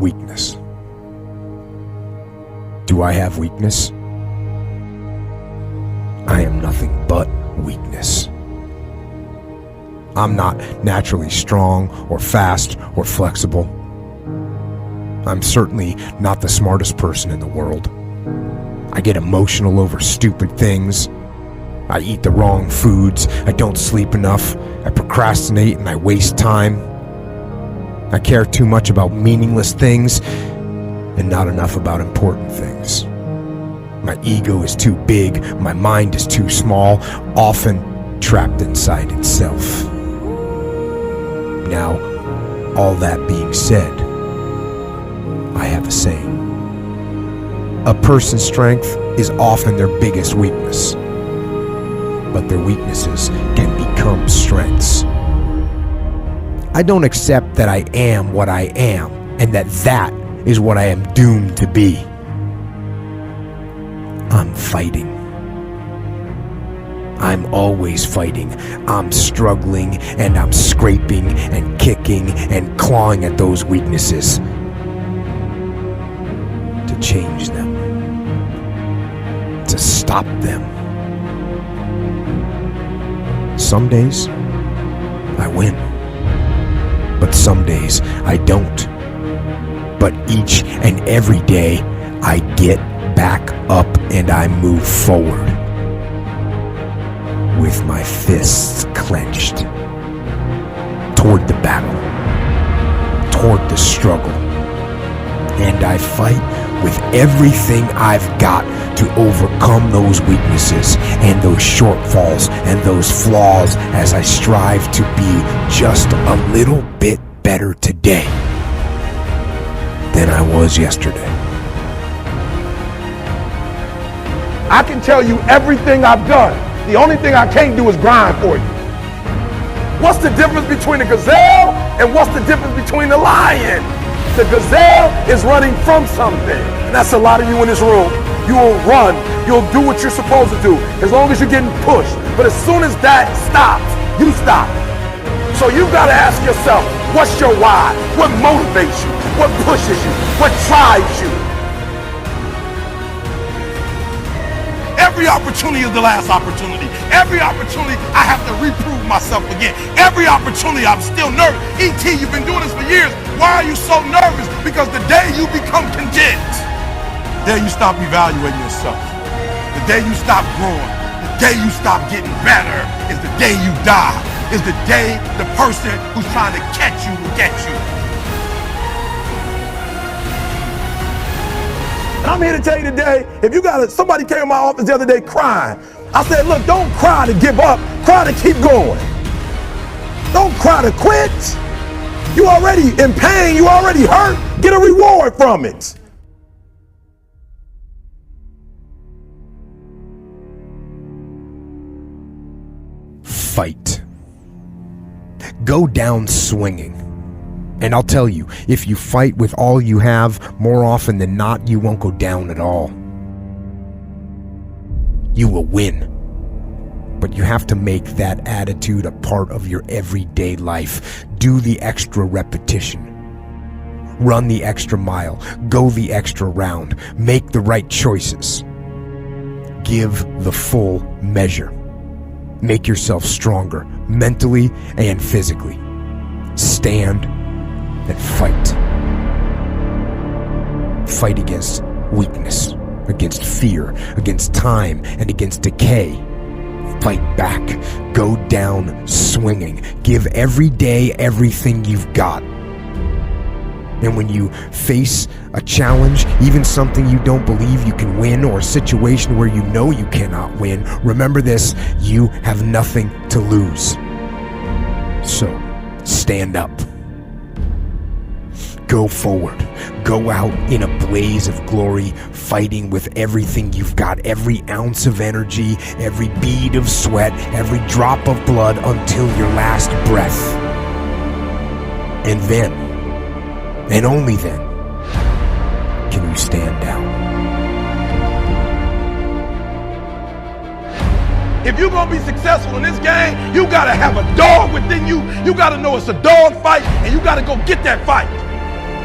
weakness. Do I have weakness? I am nothing but weakness. I'm not naturally strong or fast or flexible. I'm certainly not the smartest person in the world. I get emotional over stupid things. I eat the wrong foods. I don't sleep enough. I procrastinate and I waste time. I care too much about meaningless things and not enough about important things. My ego is too big. My mind is too small, often trapped inside itself. Now, all that being said, I have a saying. A person's strength is often their biggest weakness, but their weaknesses can become strengths. I don't accept that I am what I am, and that is what I am doomed to be. I'm fighting. I'm always fighting. I'm struggling, and I'm scraping and kicking and clawing at those weaknesses to change them, to stop them. Some days I win, but some days I don't. But each and every day I get back up and I move forward with my fists clenched toward the battle, toward the struggle. And I fight with everything I've got to overcome those weaknesses and those shortfalls and those flaws as I strive to be just a little bit better today than I was yesterday. I can tell you everything I've done. The only thing I can't do is grind for you. What's the difference between a gazelle and what's the difference between a lion? The gazelle is running from something. And that's a lot of you in this room. You will run. You'll do what you're supposed to do as long as you're getting pushed. But as soon as that stops, you stop. So you've got to ask yourself, what's your why? What motivates you? What pushes you? What drives you? Every opportunity is the last opportunity. Every opportunity I have to reprove myself again. Every opportunity I'm still nervous. E.T., you've been doing this for years. Why are you so nervous? Because the day you become content, the day you stop evaluating yourself, the day you stop growing, the day you stop getting better is the day you die. Is the day the person who's trying to catch you will get you. And I'm here to tell you today, if you got somebody came in my office the other day crying. I said, look, don't cry to give up, cry to keep going. Don't cry to quit. You already in pain, you already hurt, get a reward from it. Fight. Go down swinging. And I'll tell you, if you fight with all you have, more often than not, you won't go down at all. You will win. But you have to make that attitude a part of your everyday life. Do the extra repetition. Run the extra mile. Go the extra round. Make the right choices. Give the full measure. Make yourself stronger, mentally and physically. Stand and fight. Fight against weakness, against fear, against time, and against decay. Fight back. Go down swinging. Give every day everything you've got. And when you face a challenge, even something you don't believe you can win, or a situation where you know you cannot win, remember this: you have nothing to lose. So, stand up. Go forward. Go out in a blaze of glory, fighting with everything you've got, every ounce of energy, every bead of sweat, every drop of blood, until your last breath. And then, and only then, can you stand down. If you're going to be successful in this game, you got to have a dog within you. You got to know it's a dog fight, and you got to go get that fight.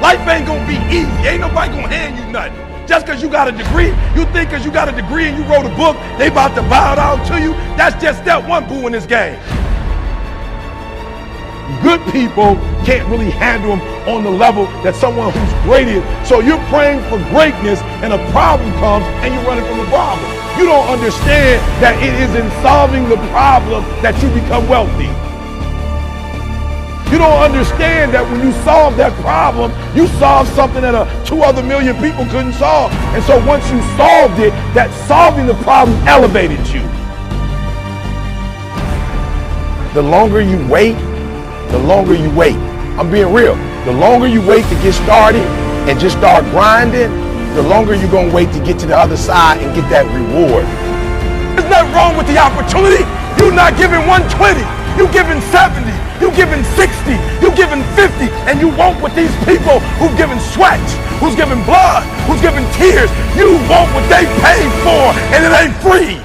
Life ain't gonna be easy. Ain't nobody gonna hand you nothing. Just because you got a degree, you think because you got a degree and you wrote a book, they about to bow down to you. That's just step one, boo, in this game. Good people can't really handle them on the level that someone who's great is. So you're praying for greatness and a problem comes and you're running from the problem. You don't understand that it is in solving the problem that you become wealthy. You don't understand that when you solve that problem, you solve something that 2 other million people couldn't solve. And so once you solved it, that solving the problem elevated you. The longer you wait, I'm being real. The longer you wait to get started and just start grinding, the longer you're gonna wait to get to the other side and get that reward. There's nothing wrong with the opportunity. You're not giving 120, you're giving 70, you're giving 60, you're giving 50, and you want what these people who've given sweat, who's given blood, who's given tears, you want what they paid for, and it ain't free.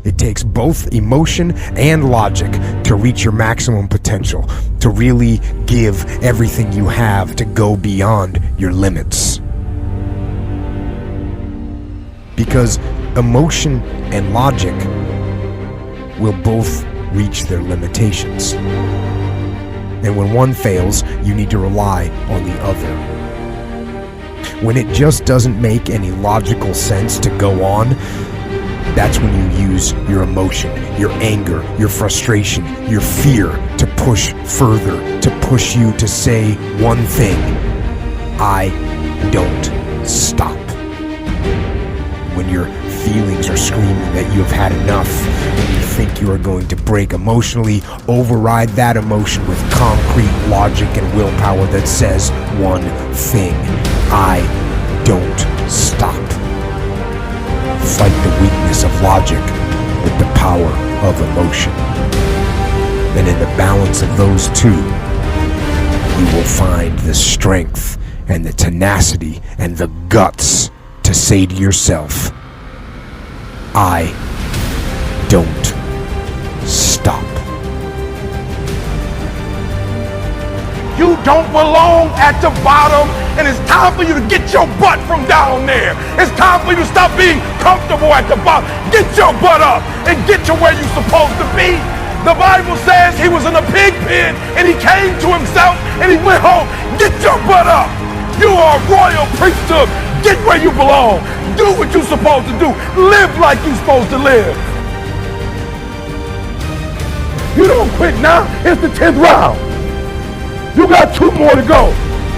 It takes both emotion and logic to reach your maximum potential, to really give everything you have, to go beyond your limits. Because emotion and logic will both reach their limitations. And when one fails, you need to rely on the other. When it just doesn't make any logical sense to go on, that's when you use your emotion, your anger, your frustration, your fear to push further, to push you to say one thing: I don't stop. When your feelings are screaming that you have had enough, and you think you are going to break emotionally, override that emotion with concrete logic and willpower that says one thing: I don't stop. Fight the weakness of logic with the power of emotion. And in the balance of those two, you will find the strength and the tenacity and the guts to say to yourself, I don't stop. You don't belong at the bottom, and it's time for you to get your butt from down there. It's time for you to stop being comfortable at the bottom. Get your butt up and get to where you're supposed to be. The Bible says he was in a pig pen and he came to himself and he went home. Get your butt up. You are a royal priesthood. Get where you belong. Do what you're supposed to do. Live like you're supposed to live. You don't quit now. It's the 10th round. You got 2 more to go.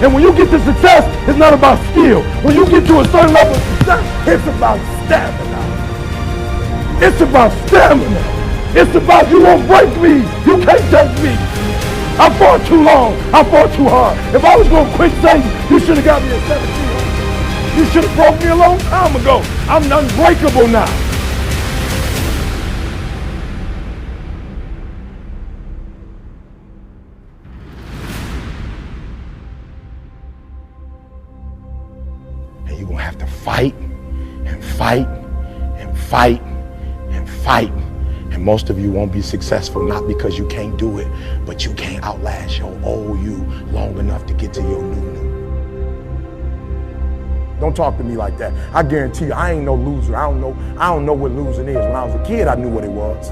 And when you get to success, it's not about skill. When you get to a certain level of success, it's about stamina. It's about stamina. It's about you won't break me. You can't touch me. I fought too long. I fought too hard. If I was going to quit Satan, you should have got me at 17. You should have broke me a long time ago. I'm unbreakable now. And you're going to have to fight and fight and fight and fight. And most of you won't be successful, not because you can't do it, but you can't outlast your old you long enough to get to your new. Don't talk to me like that. I guarantee you, I ain't no loser. I don't know what losing is. When I was a kid, I knew what it was.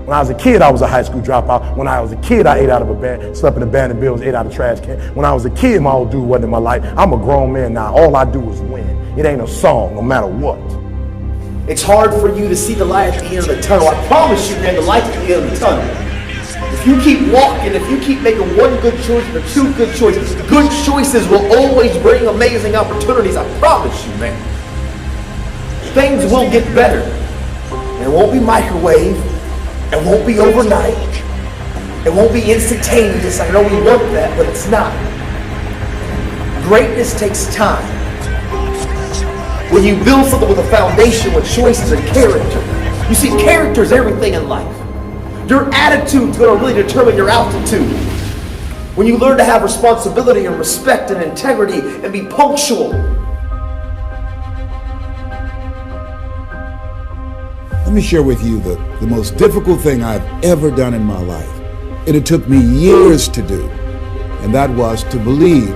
When I was a kid, I was a high school dropout. When I was a kid, I ate out of a band, slept in abandoned buildings, ate out of trash can. When I was a kid, my old dude wasn't in my life. I'm a grown man now. All I do is win. It ain't a song, no matter what. It's hard for you to see the light at the end of the tunnel. I promise you, man, the light at the end of the tunnel. If you keep walking, if you keep making one good choice or 2 good choices will always bring amazing opportunities. I promise you, man. Things will get better. And it won't be microwave. It won't be overnight. It won't be instantaneous. I know we want that, but it's not. Greatness takes time. When you build something with a foundation, with choices and character. You see, character is everything in life. Your attitude's going to really determine your altitude. When you learn to have responsibility and respect and integrity and be punctual. Let me share with you the most difficult thing I've ever done in my life and it took me years to do, and that was to believe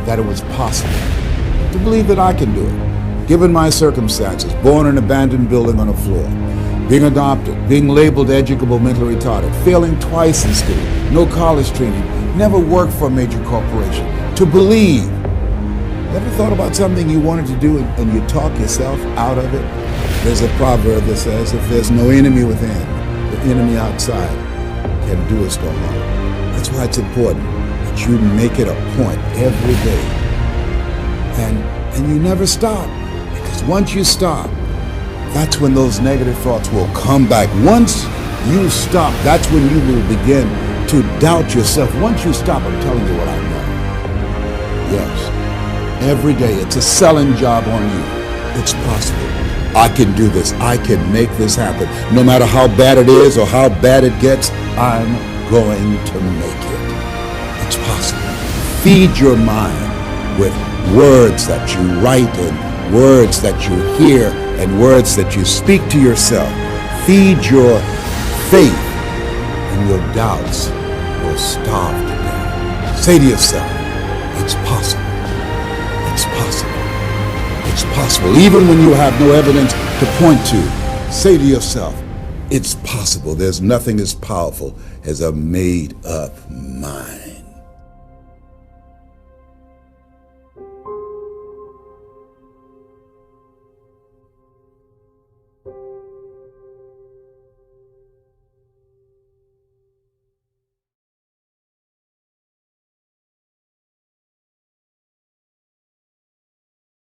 that it was possible, to believe that I can do it, given my circumstances, born in an abandoned building on a floor, being adopted, being labeled educable, mentally retarded, failing twice in school, no college training, never worked for a major corporation, to believe. Ever thought about something you wanted to do and you talk yourself out of it? There's a proverb that says, if there's no enemy within, the enemy outside can do us no harm. That's why it's important that you make it a point every day. And you never stop, because once you stop, that's when those negative thoughts will come back. Once you stop, that's when you will begin to doubt yourself. Once you stop, I'm telling you what I know. Yes, every day it's a selling job on you. It's possible. I can do this. I can make this happen. No matter how bad it is or how bad it gets, I'm going to make it. It's possible. Feed your mind with words that you write and words that you hear and words that you speak to yourself. Feed your faith and your doubts will starve to death. Say to yourself, it's possible. It's possible. It's possible. Even when you have no evidence to point to, say to yourself, it's possible. There's nothing as powerful as a made-up mind.